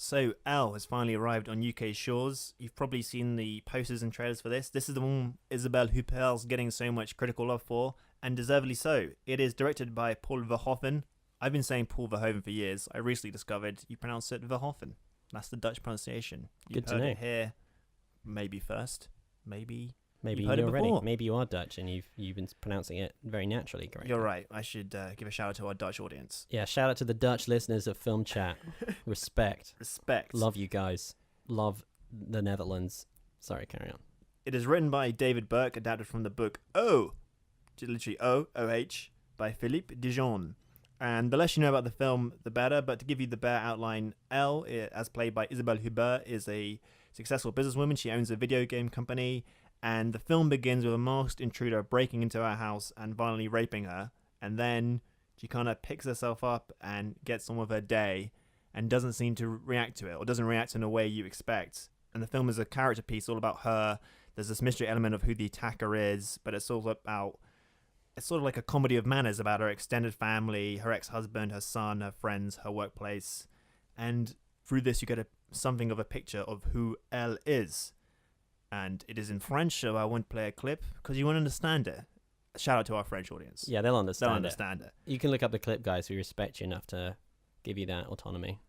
So, Elle has finally arrived on UK shores. You've probably seen the posters and trailers for this. This is the one Isabelle Huppert's getting so much critical love for, and deservedly so. It is directed by Paul Verhoeven. I've been saying Paul Verhoeven for years. I recently discovered you pronounce it Verhoeven. That's the Dutch pronunciation. You've Good to heard know. it here, maybe first, maybe Maybe you've heard you're it ready. before. Maybe you are Dutch and you've been pronouncing it very naturally correctly. You're right. I should give a shout out to our Dutch audience. Yeah, shout out to the Dutch listeners of Film Chat. Respect. Respect. Love you guys. Love the Netherlands. Sorry, carry on. It is written by David Burke, adapted from the book O, literally O-O-H, by Philippe Dijon. And the less you know about the film, the better. But to give you the bare outline, Elle, as played by Isabelle Huppert, is a successful businesswoman. She owns a video game company. And the film begins with a masked intruder breaking into her house and violently raping her. And then she kind of picks herself up and gets on with her day and doesn't seem to react to it, or doesn't react in a way you expect. And the film is a character piece all about her. There's this mystery element of who the attacker is, but it's all about... It's sort of like a comedy of manners about her extended family, her ex-husband, her son, her friends, her workplace. And through this, you get something of a picture of who Elle is. And it is in French, so I won't play a clip because you won't understand it. Shout out to our French audience. Yeah, they'll understand They'll understand it. You can look up the clip, guys. We respect you enough to give you that autonomy.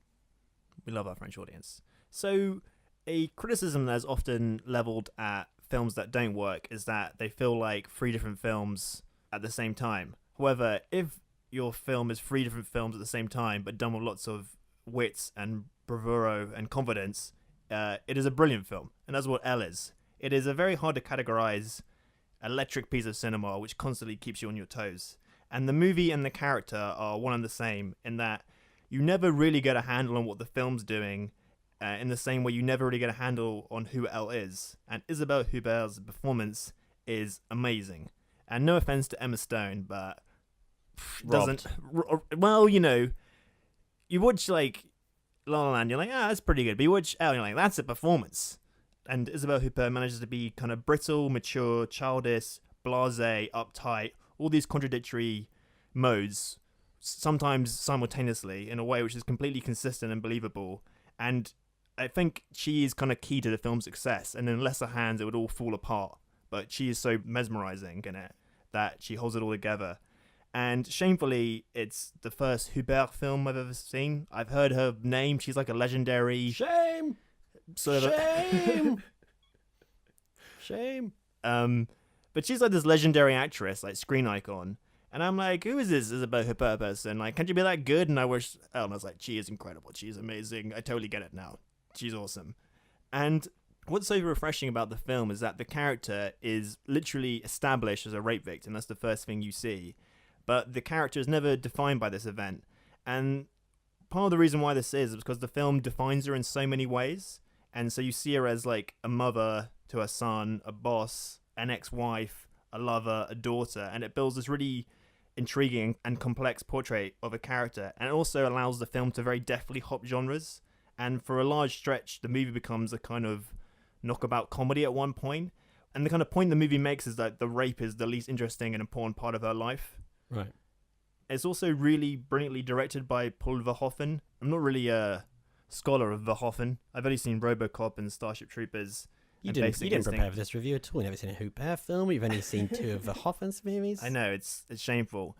We love our French audience. So, a criticism that's often leveled at films that don't work is that they feel like three different films at the same time. However, if your film is three different films at the same time, but done with lots of wits and bravura and confidence, it is a brilliant film. And that's what Elle is. It is a very hard to categorize electric piece of cinema which constantly keeps you on your toes. And the movie and the character are one and the same in that you never really get a handle on what the film's doing, in the same way you never really get a handle on who Elle is. And Isabelle Huppert's performance is amazing. And no offense to Emma Stone, but doesn't... Well, you know, you watch like La La Land, you're like, that's pretty good. But you watch Elle, you're like, that's a performance. And Isabelle Huppert manages to be kind of brittle, mature, childish, blasé, uptight, all these contradictory modes, sometimes simultaneously, in a way which is completely consistent and believable. And I think she is kind of key to the film's success. And in lesser hands, it would all fall apart. But she is so mesmerizing in it that she holds it all together. And shamefully, it's the first Huppert film I've ever seen. I've heard her name. She's like a legendary... Shame! Sort of Shame! Shame. But she's like this legendary actress, like screen icon. And I'm like, who is this Isabelle Huppert person? Like, can't you be that good? And I wish... Oh, and I was like, she is incredible. She's amazing. I totally get it now. She's awesome. And what's so refreshing about the film is that the character is literally established as a rape victim. That's the first thing you see. But the character is never defined by this event. And part of the reason why this is because the film defines her in so many ways. And so you see her as like a mother to her son, a boss, an ex-wife, a lover, a daughter. And it builds this really intriguing and complex portrait of a character. And it also allows the film to very deftly hop genres. And for a large stretch, the movie becomes a kind of knockabout comedy at one point. And the kind of point the movie makes is that the rape is the least interesting and important part of her life. Right. It's also really brilliantly directed by Paul Verhoeven. I'm not really a scholar of Verhoeven. I've only seen RoboCop and Starship Troopers. You didn't prepare for this review at all. You've never seen a Huppert film. You've only seen two of Verhoeven's movies. I know, it's shameful.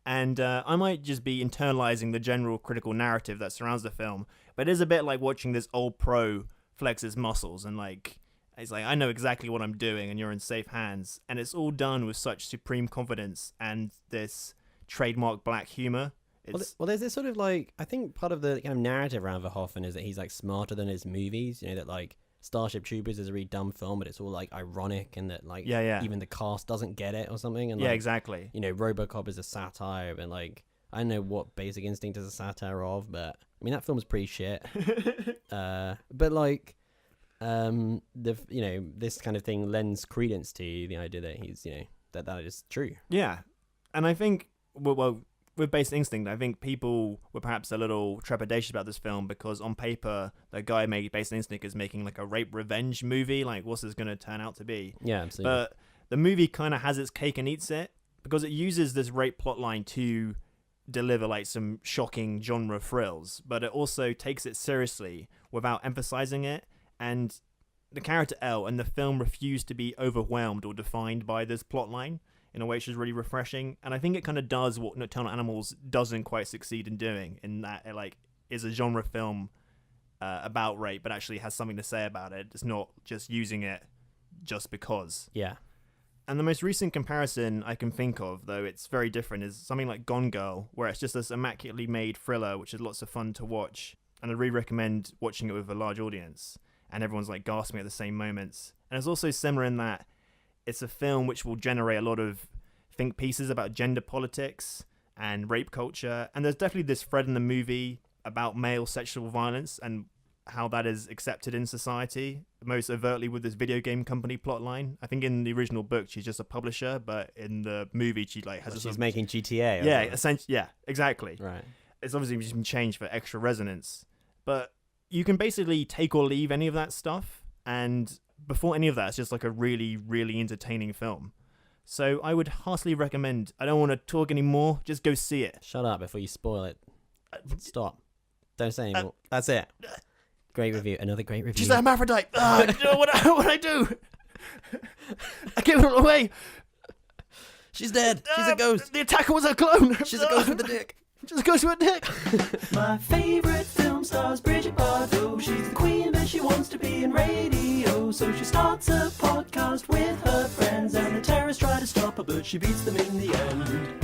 And I might just be internalizing the general critical narrative that surrounds the film. But it is a bit like watching this old pro flex his muscles and like... It's like, I know exactly what I'm doing and you're in safe hands. And it's all done with such supreme confidence and this trademark black humor. Well, there's this sort of like, I think part of the kind of narrative around Verhoeven is that he's like smarter than his movies. You know, that like Starship Troopers is a really dumb film, but it's all like ironic and that like even the cast doesn't get it or something. And yeah, like, exactly. You know, RoboCop is a satire and like, I don't know what Basic Instinct is a satire of, but I mean, that film's pretty shit. But like... this kind of thing lends credence to the idea that he's, you know, that is true. Yeah. And I think, well, with Basic Instinct, I think people were perhaps a little trepidatious about this film because on paper, the guy making Basic Instinct is making like a rape revenge movie. Like, what's this going to turn out to be? Yeah, absolutely. But the movie kind of has its cake and eats it because it uses this rape plotline to deliver like some shocking genre thrills, but it also takes it seriously without emphasizing it. And the character Elle and the film refuse to be overwhelmed or defined by this plot line in a way which is really refreshing. And I think it kind of does what Nocturnal Animals doesn't quite succeed in doing, in that it like is a genre film about rape, but actually has something to say about it. It's not just using it just because. Yeah. And the most recent comparison I can think of, though it's very different, is something like Gone Girl, where it's just this immaculately made thriller, which is lots of fun to watch. And I'd really recommend watching it with a large audience. And everyone's like gasping at the same moments. And it's also similar in that it's a film which will generate a lot of think pieces about gender politics and rape culture. And there's definitely this thread in the movie about male sexual violence and how that is accepted in society, most overtly with this video game company plotline. I think in the original book she's just a publisher, but in the movie she like has. She's making GTA. Yeah, essentially. Yeah, exactly. Right. It's obviously just been changed for extra resonance, but you can basically take or leave any of that stuff, and before any of that, it's just like a really, really entertaining film. So I would heartily recommend. I don't want to talk anymore. Just go see it. Shut up before you spoil it. Stop. Don't say anymore. That's it. Great review. Another great review. She's a hermaphrodite. What I do? I gave her away. She's dead. She's a ghost. The attacker was a clone. She's a ghost with a dick. Just goes with a dick. My favourite film stars Bridget Bardot. She's the queen, but she wants to be in radio. So she starts a podcast with her friends, and the terrorists try to stop her, but she beats them in the end.